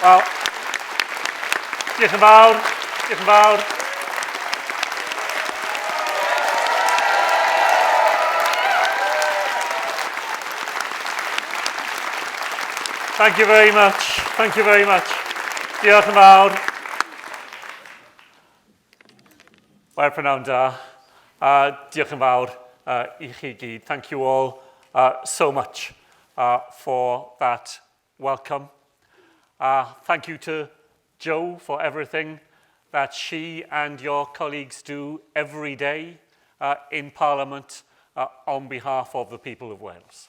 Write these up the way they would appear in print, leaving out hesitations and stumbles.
Wel, diolch yn fawr, diolch yn fawr. Thank you very much, thank you very much. Diolch yn fawr. Wel, prynawn da. Diolch yn fawr I chi gyd. Thank you all so much for that welcome. Thank you to Jo for everything that she and your colleagues do every day in Parliament on behalf of the people of Wales.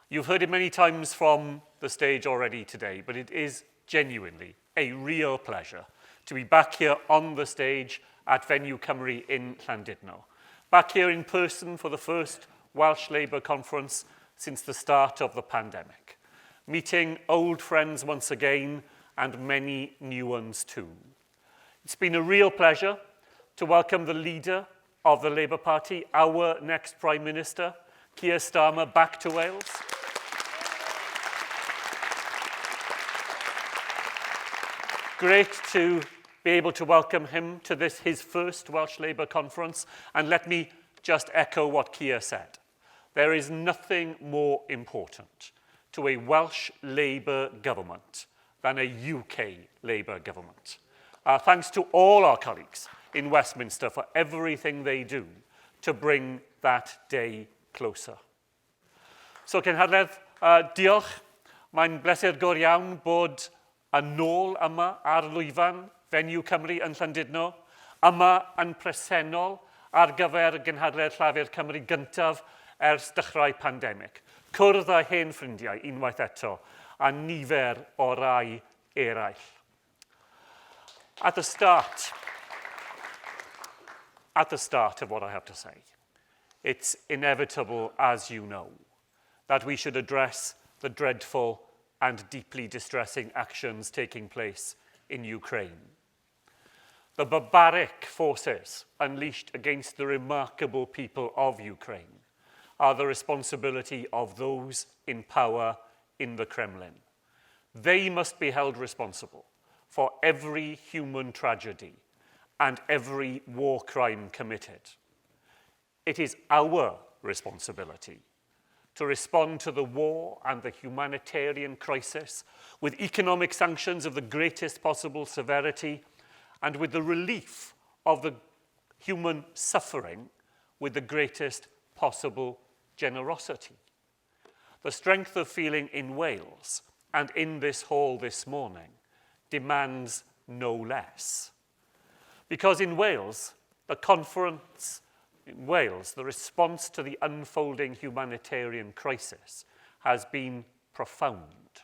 You've heard it many times from the stage already today, but it is genuinely a real pleasure to be back here on the stage at Venue Cymru in Llandudno. Back here in person for the first Welsh Labour conference since the start of the pandemic. Meeting old friends once again and many new ones too. It's been a real pleasure to welcome the leader of the Labour Party, our next Prime Minister, Keir Starmer, back to Wales. Great to be able to welcome him to his first Welsh Labour conference, and let me just echo what Keir said. There is nothing more important to a Welsh Labour government than a UK Labour government. Thanks to all our colleagues in Westminster for everything they do to bring that day closer. So, Cenhedlaeth, diolch. Mae'n bleser go iawn bod yn ôl yma ar lwyfan Venue Cymru yn Llandudno, yma yn presennol ar gyfer Genhedlaeth Llafur Cymru gyntaf ers dechrau pandemig. Cwrdd â hen ffrindiau unwaith eto, a nifer o rai eraill. At the start of what I have to say, it's inevitable, as you know, that we should address the dreadful and deeply distressing actions taking place in Ukraine. The barbaric forces unleashed against the remarkable people of Ukraine are the responsibility of those in power in the Kremlin. They must be held responsible for every human tragedy and every war crime committed. It is our responsibility to respond to the war and the humanitarian crisis with economic sanctions of the greatest possible severity and with the relief of the human suffering with the greatest possible generosity. The strength of feeling in Wales and in this hall this morning demands no less. Because in Wales, the response to the unfolding humanitarian crisis has been profound.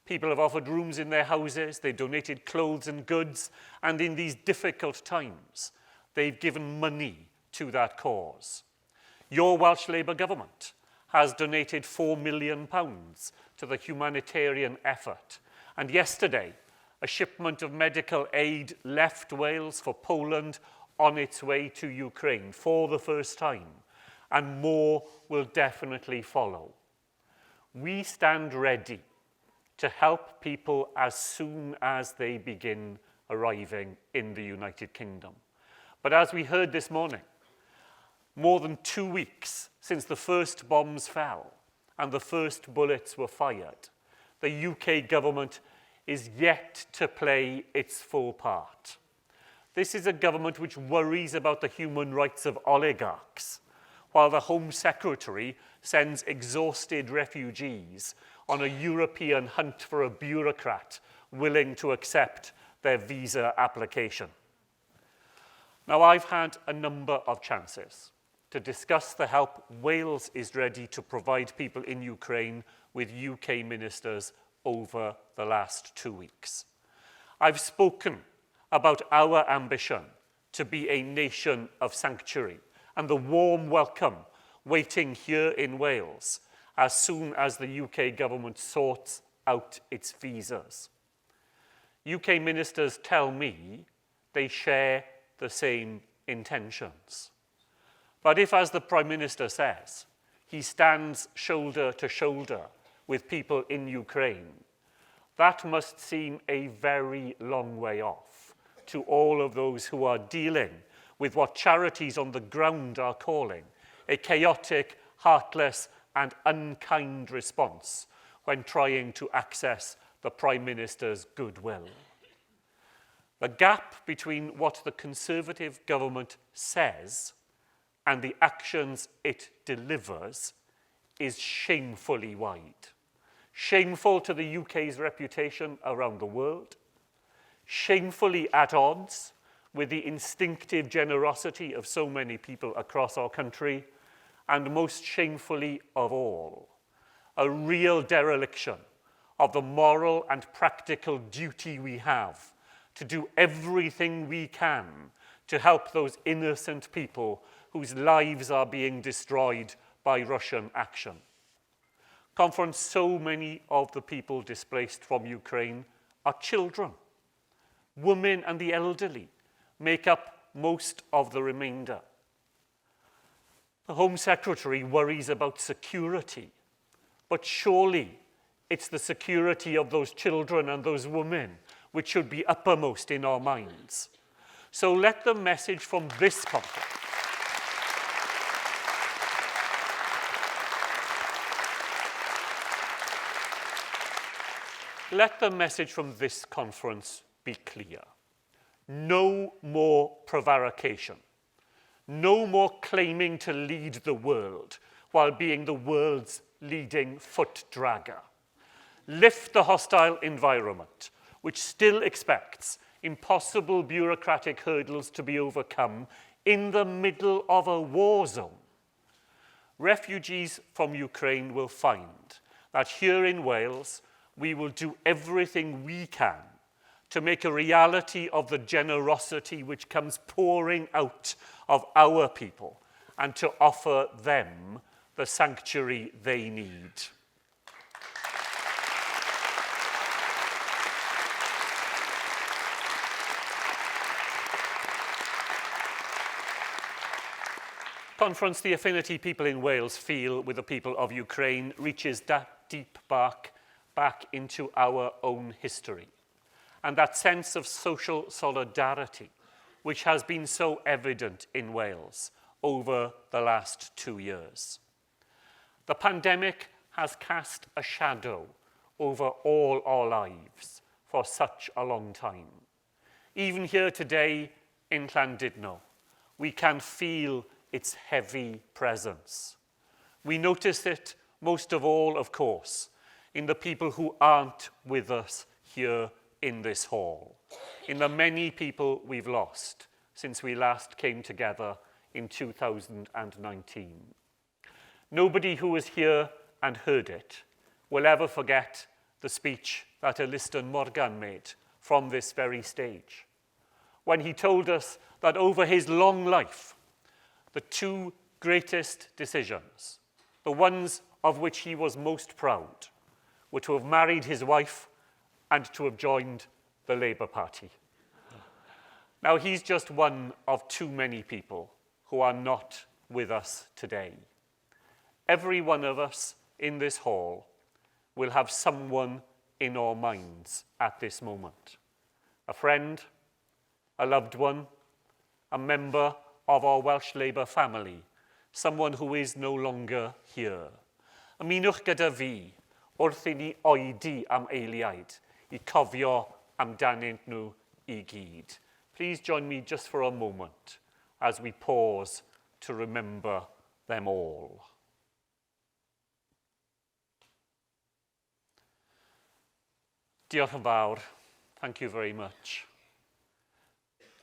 People have offered rooms in their houses, they've donated clothes and goods, and in these difficult times, they've given money to that cause. Your Welsh Labour government has donated £4 million to the humanitarian effort. And yesterday, a shipment of medical aid left Wales for Poland on its way to Ukraine for the first time, and more will definitely follow. We stand ready to help people as soon as they begin arriving in the United Kingdom. But as we heard this morning, more than 2 weeks since the first bombs fell and the first bullets were fired, the UK government is yet to play its full part. This is a government which worries about the human rights of oligarchs, while the Home Secretary sends exhausted refugees on a European hunt for a bureaucrat willing to accept their visa application. Now, I've had a number of chances to discuss the help Wales is ready to provide people in Ukraine with UK ministers over the last 2 weeks. I've spoken about our ambition to be a nation of sanctuary and the warm welcome waiting here in Wales as soon as the UK government sorts out its visas. UK ministers tell me they share the same intentions. But if, as the Prime Minister says, he stands shoulder to shoulder with people in Ukraine, That must seem a very long way off to all of those who are dealing with what charities on the ground are calling a chaotic, heartless, and unkind response when trying to access the Prime Minister's goodwill. The gap between what the Conservative government says and the actions it delivers is shamefully wide. Shameful to the UK's reputation around the world, shamefully at odds with the instinctive generosity of so many people across our country, and most shamefully of all, a real dereliction of the moral and practical duty we have to do everything we can to help those innocent people whose lives are being destroyed by Russian action. Conference, so many of the people displaced from Ukraine are children. Women and the elderly make up most of the remainder. The Home Secretary worries about security, but surely it's the security of those children and those women which should be uppermost in our minds. So let the message from this conference be clear. No more prevarication. No more claiming to lead the world while being the world's leading foot dragger. Lift the hostile environment, which still expects impossible bureaucratic hurdles to be overcome in the middle of a war zone. Refugees from Ukraine will find that here in Wales, we will do everything we can to make a reality of the generosity which comes pouring out of our people and to offer them the sanctuary they need. Conference, the affinity people in Wales feel with the people of Ukraine reaches that deep back into our own history. And that sense of social solidarity, which has been so evident in Wales over the last 2 years. The pandemic has cast a shadow over all our lives for such a long time. Even here today in Llandudno, we can feel its heavy presence. We notice it most of all, of course, in the people who aren't with us here in this hall, in the many people we've lost since we last came together in 2019. Nobody who was here and heard it will ever forget the speech that Eliston Morgan made from this very stage, when he told us that over his long life, the two greatest decisions, the ones of which he was most proud, were to have married his wife and to have joined the Labour Party. Now, he's just one of too many people who are not with us today. Every one of us in this hall will have someone in our minds at this moment. A friend, a loved one, a member of our Welsh Labour family, someone who is no longer here. Ymunwch gyda fi wrth I ni oedi am eiliad, I cofio amdanynt nhw I gyd. Please join me just for a moment as we pause to remember them all. Diolch yn fawr. Thank you very much.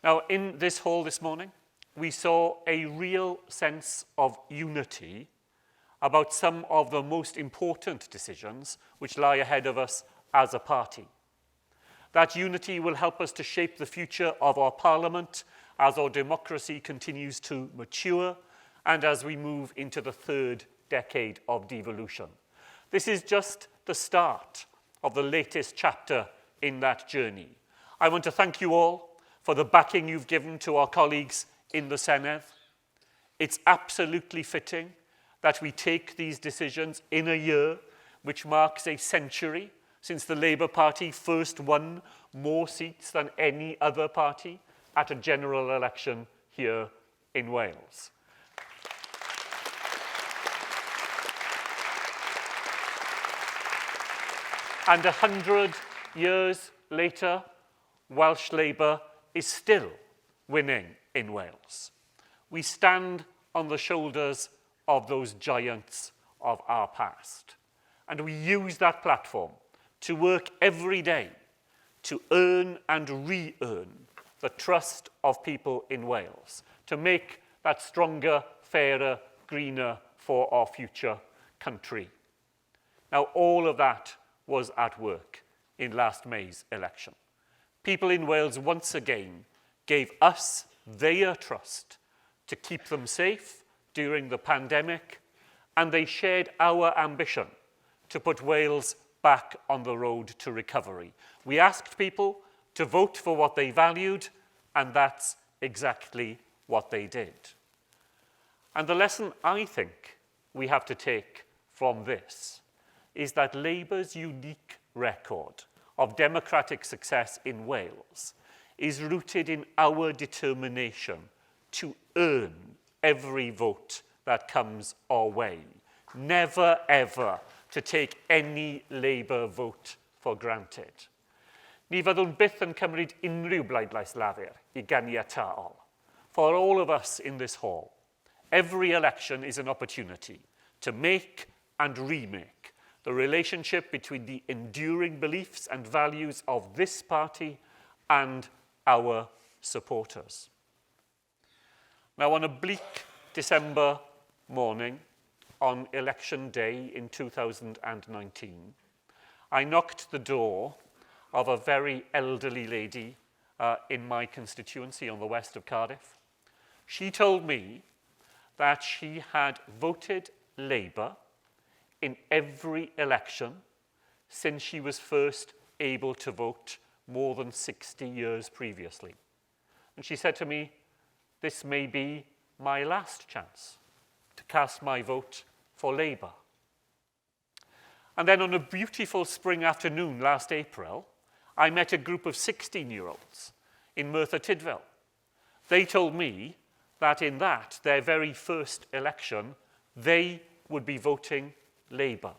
Now, in this hall this morning, we saw a real sense of unity about some of the most important decisions which lie ahead of us as a party. That unity will help us to shape the future of our Parliament as our democracy continues to mature and as we move into the third decade of devolution. This is just the start of the latest chapter in that journey. I want to thank you all for the backing you've given to our colleagues in the Senedd. It's absolutely fitting that we take these decisions in a year which marks a century since the Labour Party first won more seats than any other party at a general election here in Wales. And 100 years later, Welsh Labour is still winning in Wales. We stand on the shoulders of those giants of our past. And we use that platform to work every day to earn and re-earn the trust of people in Wales, to make that stronger, fairer, greener for our future country. Now, all of that was at work in last May's election. People in Wales once again gave us their trust to keep them safe during the pandemic, and they shared our ambition to put Wales back on the road to recovery. We asked people to vote for what they valued, and that's exactly what they did. And the lesson I think we have to take from this is that Labour's unique record of democratic success in Wales is rooted in our determination to earn every vote that comes our way. Never, ever to take any Labour vote for granted. Ni fyddwn byth yn cymryd unrhyw bleidlais lafur I ganiataol. For all of us in this hall, every election is an opportunity to make and remake the relationship between the enduring beliefs and values of this party and our supporters. Now, on a bleak December morning, on election day in 2019, I knocked the door of a very elderly lady in my constituency on the west of Cardiff. She told me that she had voted Labour in every election since she was first able to vote more than 60 years previously. And she said to me, this may be my last chance to cast my vote for Labour. And then on a beautiful spring afternoon last April, I met a group of 16-year-olds in Merthyr Tydfil. They told me that in that, their very first election, they would be voting Labour.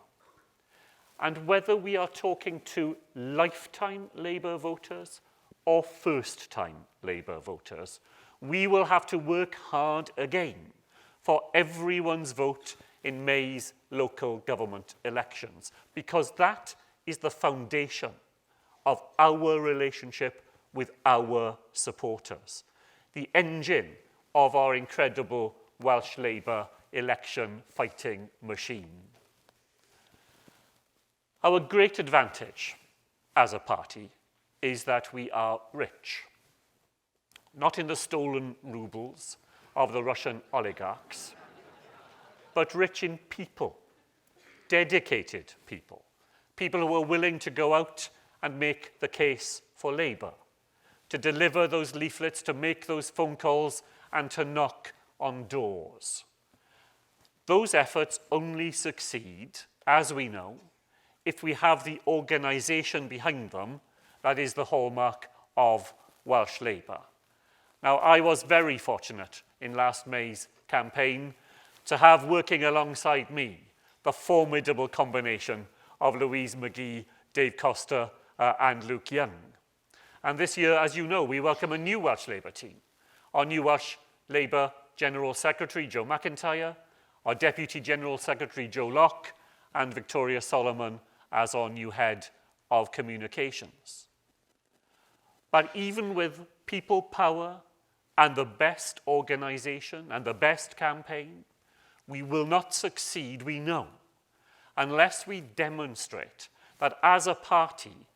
And whether we are talking to lifetime Labour voters or first-time Labour voters, we will have to work hard again for everyone's vote in May's local government elections, because that is the foundation of our relationship with our supporters, the engine of our incredible Welsh Labour election fighting machine. Our great advantage as a party is that we are rich, not in the stolen rubles of the Russian oligarchs, but rich in people, dedicated people, people who are willing to go out and make the case for Labour, to deliver those leaflets, to make those phone calls, and to knock on doors. Those efforts only succeed, as we know, if we have the organisation behind them that is the hallmark of Welsh Labour. Now, I was very fortunate in last May's campaign to have working alongside me the formidable combination of Louise McGee, Dave Costa, and Luke Young. And this year, as you know, we welcome a new Welsh Labour team. Our new Welsh Labour General Secretary, Joe McIntyre, our Deputy General Secretary, Joe Locke, and Victoria Solomon as our new head of communications. But even with people power and the best organisation and the best campaign, we will not succeed, we know, unless we demonstrate that as a party,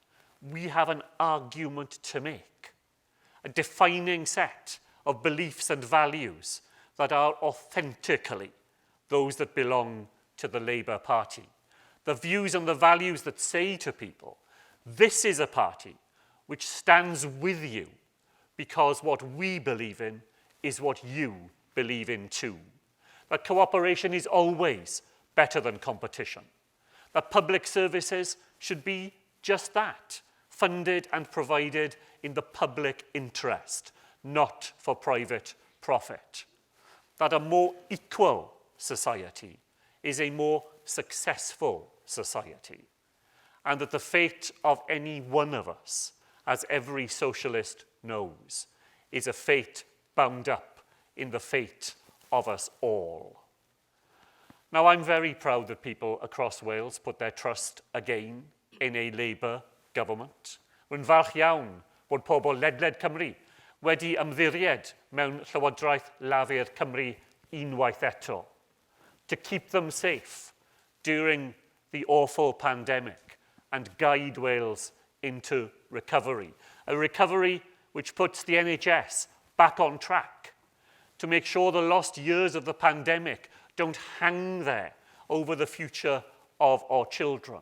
we have an argument to make, a defining set of beliefs and values that are authentically those that belong to the Labour Party. The views and the values that say to people, this is a party which stands with you because what we believe in is what you believe in too. That cooperation is always better than competition. That public services should be just that, funded and provided in the public interest, not for private profit. That a more equal society is a more successful society, and that the fate of any one of us, as every socialist knows, is a fate bound up in the fate of us all. Now, I'm very proud that people across Wales put their trust again in a Labour government. Rwy'n falch iawn bod pobl ledled Cymru wedi ymddiried mewn Llywodraeth Lafur Cymru unwaith eto, to keep them safe during the awful pandemic and guide Wales into recovery. A recovery which puts the NHS back on track, to make sure the lost years of the pandemic don't hang there over the future of our children,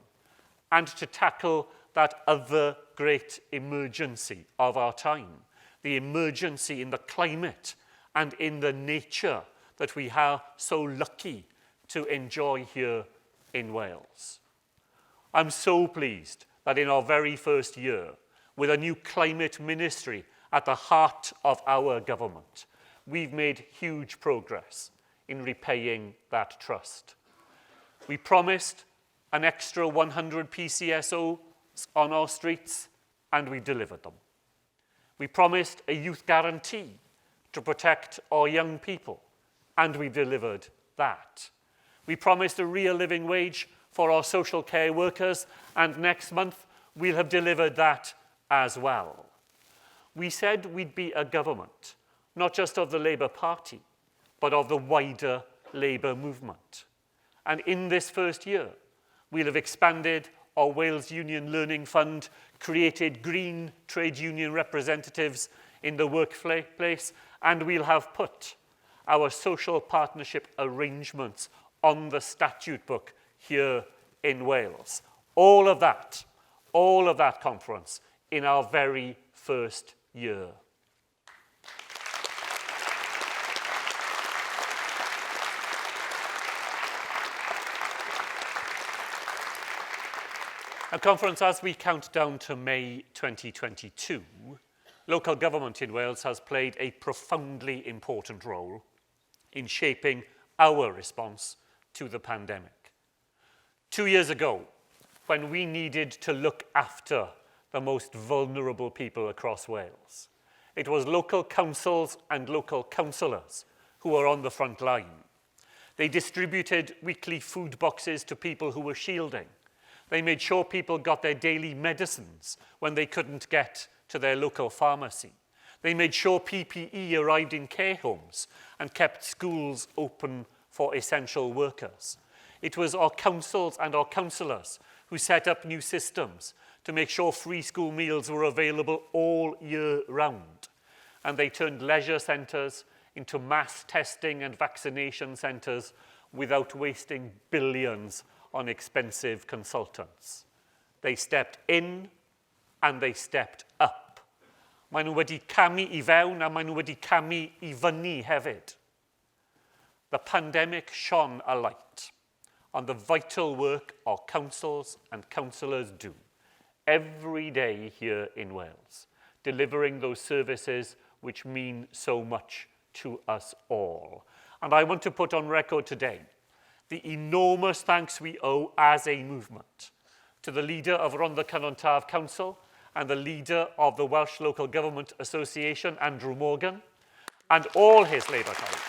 and to tackle that other great emergency of our time, the emergency in the climate and in the nature that we are so lucky to enjoy here in Wales. I'm so pleased that in our very first year, with a new climate ministry at the heart of our government, we've made huge progress in repaying that trust. We promised an extra 100 PCSOs on our streets, and we delivered them. We promised a youth guarantee to protect our young people, and we delivered that. We promised a real living wage for our social care workers, and next month we'll have delivered that as well. We said we'd be a government, not just of the Labour Party, but of the wider Labour movement. And in this first year, we'll have expanded our Wales Union Learning Fund, created green trade union representatives in the workplace, and we'll have put our social partnership arrangements on the statute book here in Wales. All of that conference in our very first year. A conference, as we count down to May 2022, local government in Wales has played a profoundly important role in shaping our response to the pandemic. 2 years ago, when we needed to look after the most vulnerable people across Wales, it was local councils and local councillors who were on the front line. They distributed weekly food boxes to people who were shielding. They made sure people got their daily medicines when they couldn't get to their local pharmacy. They made sure PPE arrived in care homes and kept schools open for essential workers. It was our councils and our councillors who set up new systems to make sure free school meals were available all year round. And they turned leisure centres into mass testing and vaccination centres without wasting billions on expensive consultants. They stepped in and they stepped up. Maen nhw wedi camu I fewn a maen nhw wedi camu I fyny hefyd. The pandemic shone a light on the vital work our councils and councillors do every day here in Wales, delivering those services which mean so much to us all. And I want to put on record today the enormous thanks we owe as a movement to the leader of Rhondda Cynon Taf Council and the leader of the Welsh Local Government Association, Andrew Morgan, and all his Labour colleagues.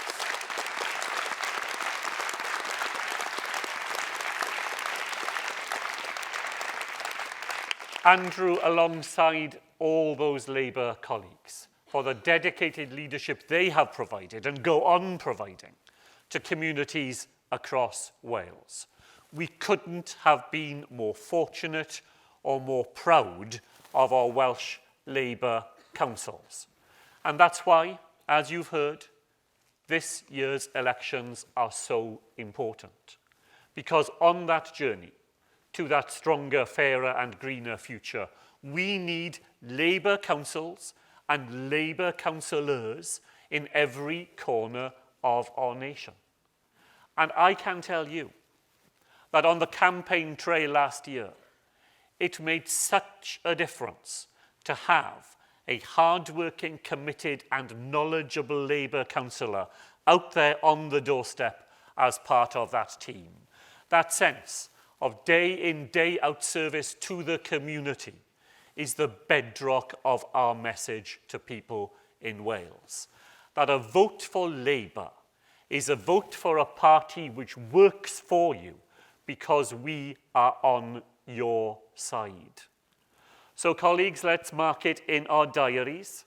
Andrew, alongside all those Labour colleagues, for the dedicated leadership they have provided and go on providing to communities across Wales. We couldn't have been more fortunate or more proud of our Welsh Labour councils. And that's why, as you've heard, this year's elections are so important. Because on that journey to that stronger, fairer and greener future, we need Labour councils and Labour councillors in every corner of our nation. And I can tell you that on the campaign trail last year, it made such a difference to have a hard-working, committed and knowledgeable Labour councillor out there on the doorstep as part of that team. That sense of day-in, day-out service to the community is the bedrock of our message to people in Wales. That a vote for Labour is a vote for a party which works for you because we are on your side. So, colleagues, let's mark it in our diaries.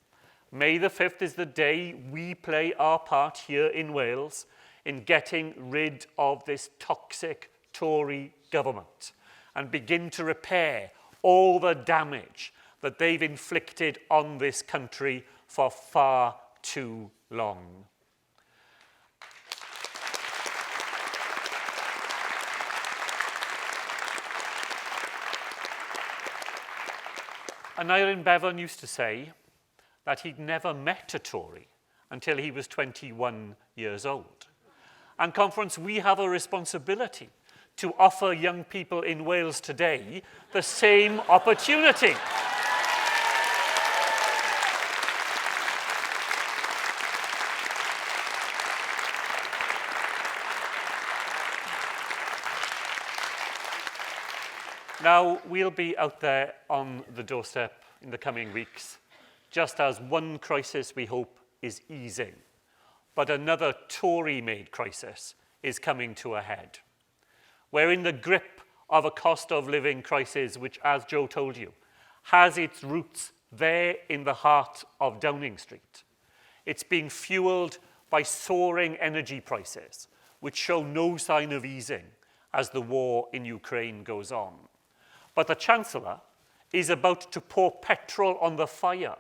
May the 5th is the day we play our part here in Wales in getting rid of this toxic Tory government and begin to repair all the damage that they've inflicted on this country for far too long. And Iron Bevan used to say that he'd never met a Tory until he was 21 years old. And Conference, we have a responsibility to offer young people in Wales today the same opportunity. Now, we'll be out there on the doorstep in the coming weeks, just as one crisis, we hope, is easing. But another Tory-made crisis is coming to a head. We're in the grip of a cost of living crisis, which, as Joe told you, has its roots there in the heart of Downing Street. It's being fueled by soaring energy prices, which show no sign of easing as the war in Ukraine goes on. But the Chancellor is about to pour petrol on the fire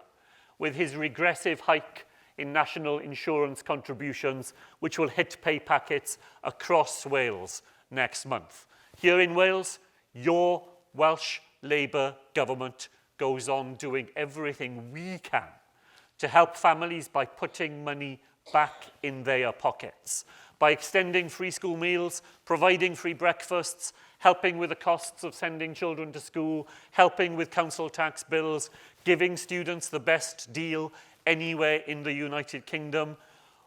with his regressive hike in national insurance contributions, which will hit pay packets across Wales next month. Here in Wales, your Welsh Labour government goes on doing everything we can to help families by putting money back in their pockets, by extending free school meals, providing free breakfasts, helping with the costs of sending children to school, helping with council tax bills, giving students the best deal anywhere in the United Kingdom,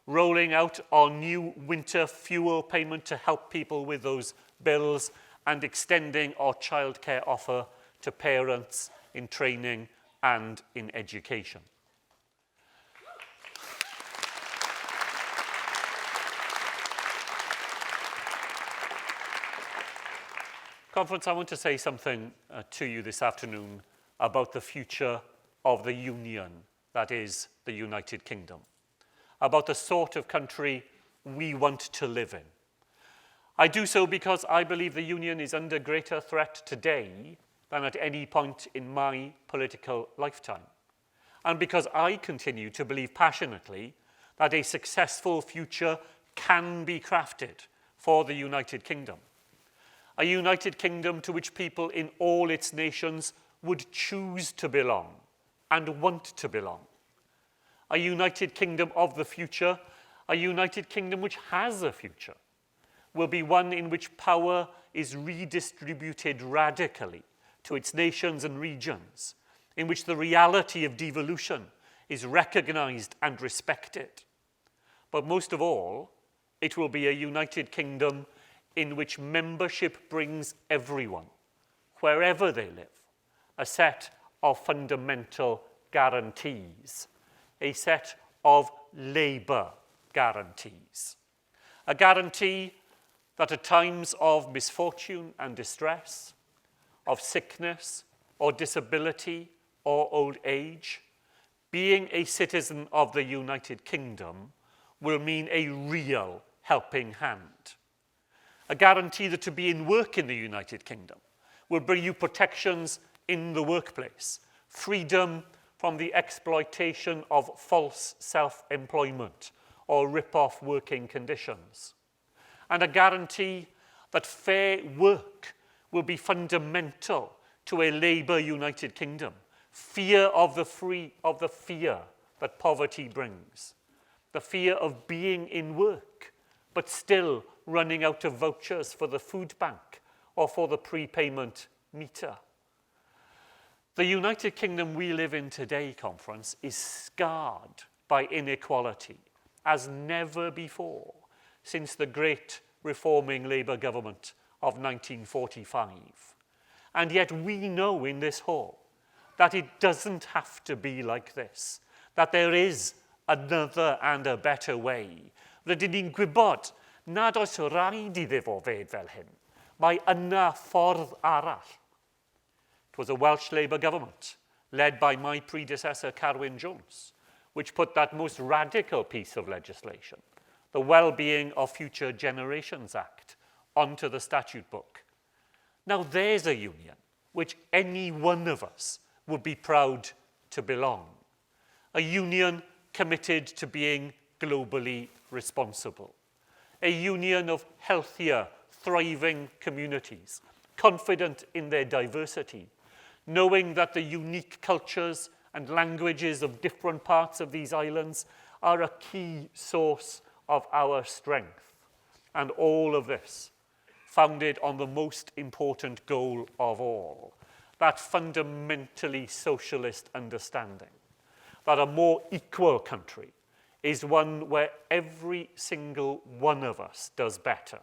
rolling out our new winter fuel payment to help people with those bills, and extending our childcare offer to parents in training and in education. Conference, I want to say something to you this afternoon about the future of the union that is the United Kingdom, about the sort of country we want to live in. I do so because I believe the union is under greater threat today than at any point in my political lifetime, and because I continue to believe passionately that a successful future can be crafted for the United Kingdom. A United Kingdom to which people in all its nations would choose to belong and want to belong. A United Kingdom of the future, a United Kingdom which has a future, will be one in which power is redistributed radically to its nations and regions, in which the reality of devolution is recognized and respected. But most of all, it will be a United Kingdom in which membership brings everyone, wherever they live, a set of fundamental guarantees, a set of labour guarantees. A guarantee that at times of misfortune and distress, of sickness or disability or old age, being a citizen of the United Kingdom will mean a real helping hand. A guarantee that to be in work in the United Kingdom will bring you protections in the workplace, freedom from the exploitation of false self-employment or rip-off working conditions, and a guarantee that fair work will be fundamental to a Labour United Kingdom, fear of the fear that poverty brings, the fear of being in work, but still running out of vouchers for the food bank or for the prepayment meter. The United Kingdom we live in today conference is scarred by inequality as never before since the great reforming Labour government of 1945. And yet we know in this hall that it doesn't have to be like this, that there is another and a better way. Rydyn ni'n gwybod nad oes rhaid iddo fo fod fel hyn. Mae yna ffordd arall. It was a Welsh Labour government, led by my predecessor, Carwyn Jones, which put that most radical piece of legislation, the Wellbeing of Future Generations Act, onto the statute book. Now there's a union which any one of us would be proud to belong. A union committed to being globally responsible. A union of healthier, thriving communities, confident in their diversity, knowing that the unique cultures and languages of different parts of these islands are a key source of our strength. And all of this founded on the most important goal of all, that fundamentally socialist understanding that a more equal country is one where every single one of us does better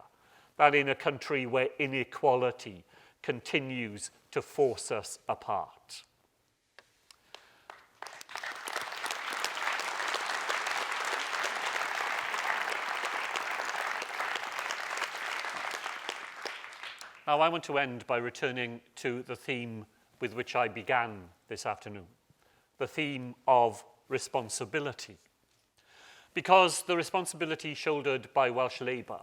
than in a country where inequality continues to force us apart. Now, I want to end by returning to the theme with which I began this afternoon, the theme of responsibility. Because the responsibility shouldered by Welsh Labour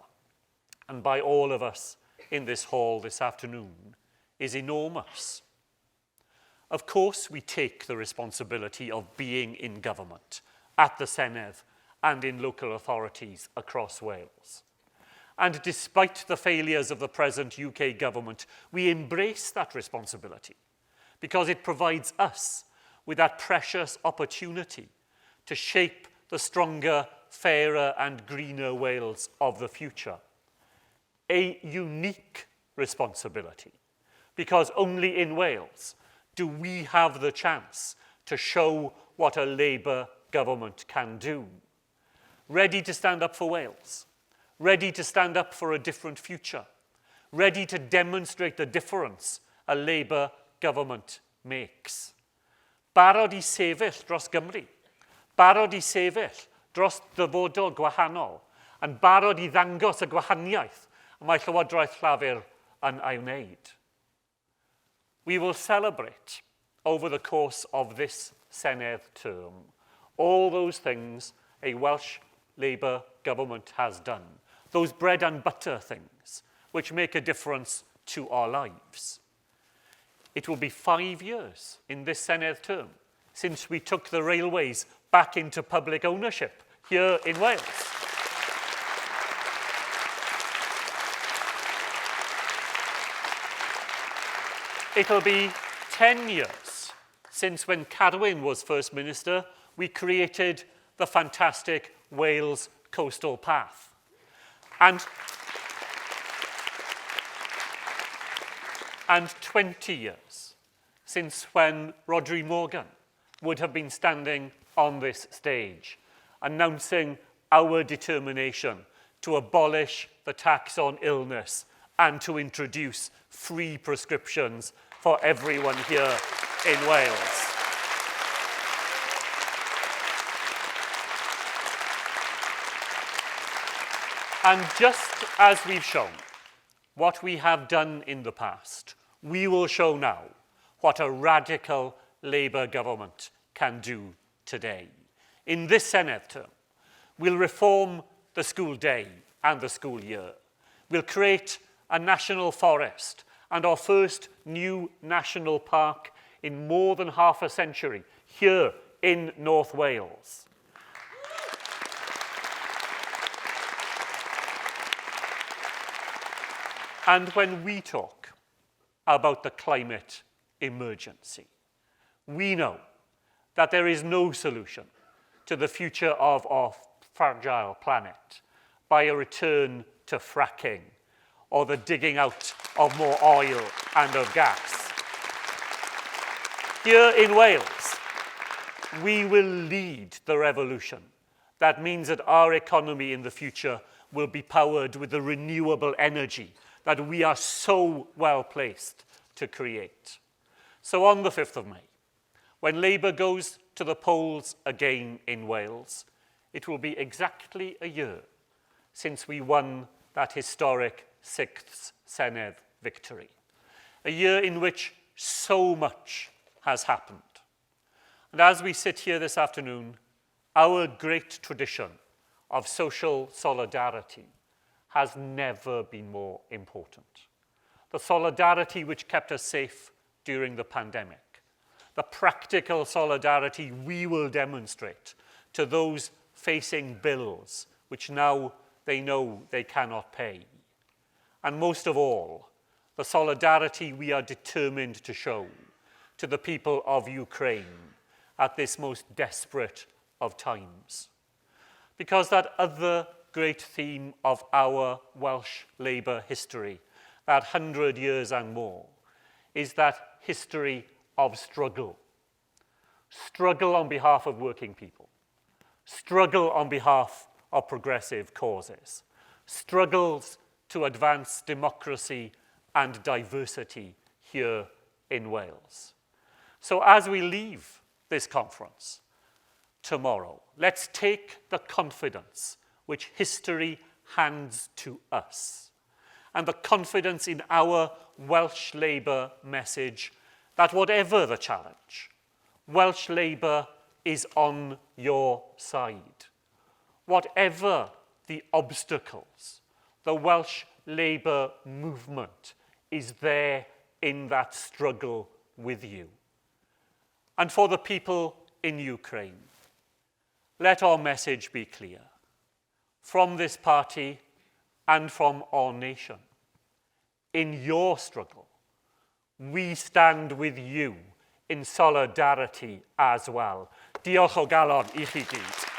and by all of us in this hall this afternoon is enormous. Of course, we take the responsibility of being in government at the Senedd and in local authorities across Wales. And despite the failures of the present UK government, we embrace that responsibility because it provides us with that precious opportunity to shape the stronger, fairer and greener Wales of the future. A unique responsibility, because only in Wales do we have the chance to show what a Labour government can do. Ready to stand up for Wales, ready to stand up for a different future, ready to demonstrate the difference a Labour government makes. Barod I sefyll dros Gymru, barod I sefyll dros dyfodol gwahanol, yn barod I ddangos y gwahaniaeth y mae Llywodraeth Llafur yn ei wneud. We will celebrate over the course of this Senedd term all those things a Welsh Labour government has done, those bread and butter things which make a difference to our lives. It will be 5 years in this Senedd term since we took the railways back into public ownership here in Wales. It'll be 10 years since when Carwyn was First Minister, we created the fantastic Wales Coastal Path. And 20 years since when Rhodri Morgan would have been standing on this stage, announcing our determination to abolish the tax on illness and to introduce free prescriptions for everyone here in Wales. And just as we've shown what we have done in the past, we will show now what a radical Labour government can do today. In this Senedd term, we'll reform the school day and the school year. We'll create a national forest and our first new national park in more than half a century here in North Wales. And when we talk about the climate emergency, we know that there is no solution to the future of our fragile planet by a return to fracking or the digging out of more oil and of gas. Here in Wales, we will lead the revolution. That means that our economy in the future will be powered with the renewable energy that we are so well placed to create. So on the 5th of May, when Labour goes to the polls again in Wales, it will be exactly a year since we won that historic 6th Senedd victory. A year in which so much has happened. And as we sit here this afternoon, our great tradition of social solidarity has never been more important. The solidarity which kept us safe during the pandemic. The practical solidarity we will demonstrate to those facing bills which now they know they cannot pay. And most of all, the solidarity we are determined to show to the people of Ukraine at this most desperate of times. Because that other great theme of our Welsh Labour history, that 100 years and more, is that history of struggle. Struggle on behalf of working people. Struggle on behalf of progressive causes. Struggles to advance democracy and diversity here in Wales. So as we leave this conference tomorrow, let's take the confidence which history hands to us and the confidence in our Welsh Labour message that whatever the challenge, Welsh Labour is on your side. Whatever the obstacles, the Welsh Labour movement is there in that struggle with you. And for the people in Ukraine, let our message be clear. From this party and from our nation, in your struggle, we stand with you in solidarity as well. Diolch o galon I chi gyd.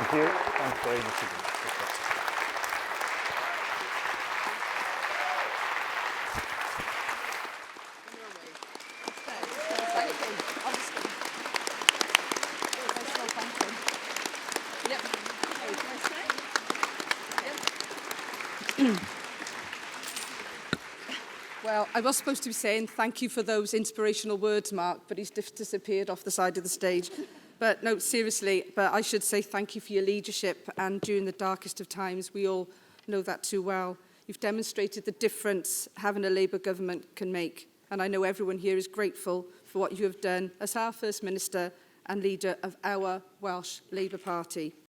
Thank you. Thanks very much indeed. Well, I was supposed to be saying thank you for those inspirational words, Mark, but he's disappeared off the side of the stage. But no, seriously, but I should say thank you for your leadership, and during the darkest of times, we all know that too well. You've demonstrated the difference having a Labour government can make, and I know everyone here is grateful for what you have done as our First Minister and leader of our Welsh Labour Party.